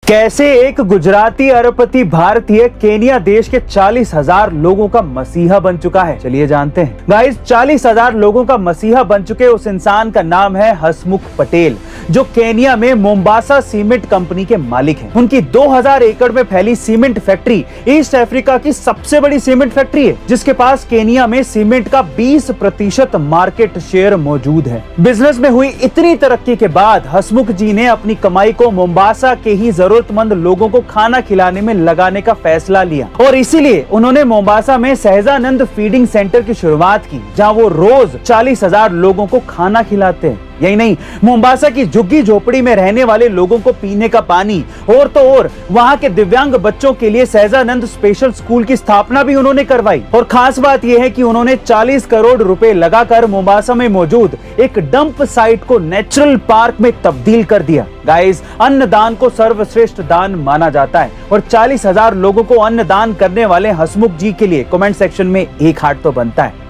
कैसे एक गुजराती अरबपति भारतीय केनिया देश के 40,000 लोगों का मसीहा बन चुका है। चलिए जानते हैं। गाइस, 40,000 लोगों का मसीहा बन चुके उस इंसान का नाम है हसमुख पटेल, जो केनिया में मोम्बासा सीमेंट कंपनी के मालिक हैं। उनकी 2000 एकड़ में फैली सीमेंट फैक्ट्री ईस्ट अफ्रीका की सबसे बड़ी सीमेंट फैक्ट्री है, जिसके पास केनिया में सीमेंट का 20% मार्केट शेयर मौजूद है। बिजनेस में हुई इतनी तरक्की के बाद हसमुख जी ने अपनी कमाई को मोम्बासा के ही जरूरतमंद लोगों को खाना खिलाने में लगाने का फैसला लिया और इसीलिए उन्होंने मोम्बासा में सहजानंद फीडिंग सेंटर की शुरुआत की, जहां वो रोज 40,000 लोगों को खाना खिलाते हैं। यही नहीं, मोम्बासा की झुग्गी झोपड़ी में रहने वाले लोगों को पीने का पानी और तो और वहां के दिव्यांग बच्चों के लिए सहजानंद स्पेशल स्कूल की स्थापना भी उन्होंने करवाई। और खास बात यह है कि उन्होंने 40 करोड़ रुपए लगाकर मोम्बासा में मौजूद एक डंप साइट को नेचुरल पार्क में तब्दील कर दिया। गाइस, अन्नदान को सर्वश्रेष्ठ दान माना जाता है और 40,000 लोगों को अन्नदान करने वाले हसमुख जी के लिए कमेंट सेक्शन में एक हार्ट तो बनता है।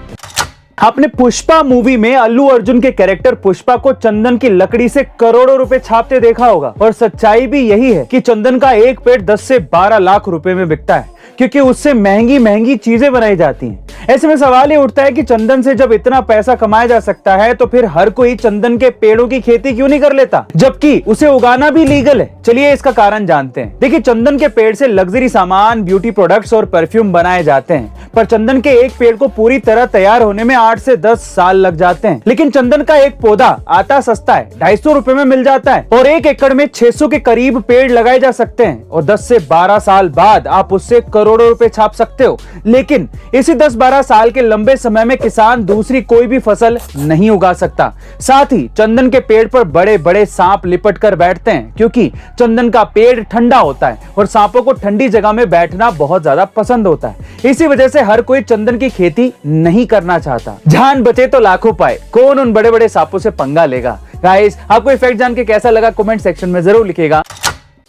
आपने पुष्पा मूवी में अल्लू अर्जुन के कैरेक्टर पुष्पा को चंदन की लकड़ी से करोड़ों रुपए छापते देखा होगा और सच्चाई भी यही है कि चंदन का एक पेड़ 10 से 12 लाख रुपए में बिकता है, क्योंकि उससे महंगी महंगी चीजें बनाई जाती हैं। ऐसे में सवाल ये उठता है कि चंदन से जब इतना पैसा कमाया जा सकता है तो फिर हर कोई चंदन के पेड़ों की खेती क्यों नहीं कर लेता, जबकि उसे उगाना भी लीगल है। चलिए इसका कारण जानते हैं। देखिए, चंदन के पेड़ से लग्जरी सामान, ब्यूटी प्रोडक्ट्स और परफ्यूम बनाए जाते हैं, पर चंदन के एक पेड़ को पूरी तरह तैयार होने में 8 से 10 साल लग जाते हैं। लेकिन चंदन का एक पौधा आता सस्ता है, 250 रुपए में मिल जाता है और 1 एकड़ में 600 के करीब पेड़ लगाए जा सकते हैं और 10 से 12 साल बाद आप उससे करोड़ों रुपए छाप सकते हो। लेकिन इसी 10-12 साल के लंबे समय में किसान दूसरी कोई भी फसल नहीं उगा सकता। साथ ही चंदन के पेड़ पर बड़े बड़े सांप लिपट कर बैठते हैं, क्योंकि चंदन का पेड़ ठंडा होता है और सांपों को ठंडी जगह में बैठना बहुत ज्यादा पसंद होता है। इसी वजह से हर कोई चंदन की खेती नहीं करना चाहता। जान बचे तो लाखों पाए, कौन उन बड़े बड़े सांपों से पंगा लेगा। गाइस, आपको इफेक्ट जान के कैसा लगा कमेंट सेक्शन में जरूर लिखिएगा।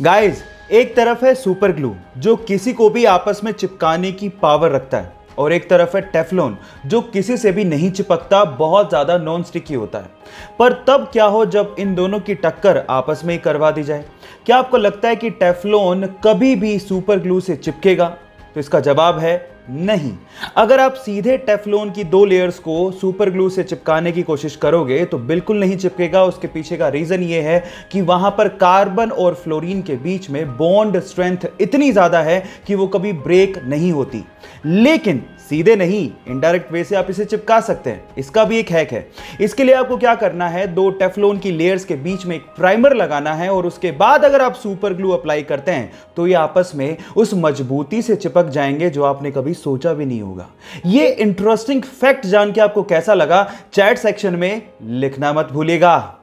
गाइस, एक तरफ है सुपर ग्लू, जो किसी को भी आपस में चिपकाने की पावर रखता है, और एक तरफ है टेफ्लॉन, जो किसी से भी नहीं चिपकता, बहुत ज्यादा नॉन स्टिकी होता है। पर तब क्या हो जब इन दोनों की टक्कर आपस में ही करवा दी जाए? क्या आपको लगता है कि टेफ्लॉन कभी भी सुपर ग्लू से चिपकेगा? तो इसका जवाब है नहीं। अगर आप सीधे टेफ्लॉन की 2 लेयर्स को सुपर ग्लू से चिपकाने की कोशिश करोगे तो बिल्कुल नहीं चिपकेगा। उसके पीछे का रीजन ये है कि वहां पर कार्बन और फ्लोरीन के बीच में बॉन्ड स्ट्रेंथ इतनी ज्यादा है कि वो कभी ब्रेक नहीं होती। लेकिन सीधे नहीं, इनडायरेक्ट वे से आप इसे चिपका सकते हैं। इसका भी एक हैक है। इसके लिए आपको क्या करना है, 2 टेफ्लॉन की लेयर्स के बीच में एक प्राइमर लगाना है और उसके बाद अगर आप सुपर ग्लू अप्लाई करते हैं तो ये आपस में उस मजबूती से चिपक जाएंगे जो आपने कभी सोचा भी नहीं होगा। ये इंटरेस्टिंग फैक्ट जान के आपको कैसा लगा, चैट सेक्शन में लिखना मत भूलिएगा।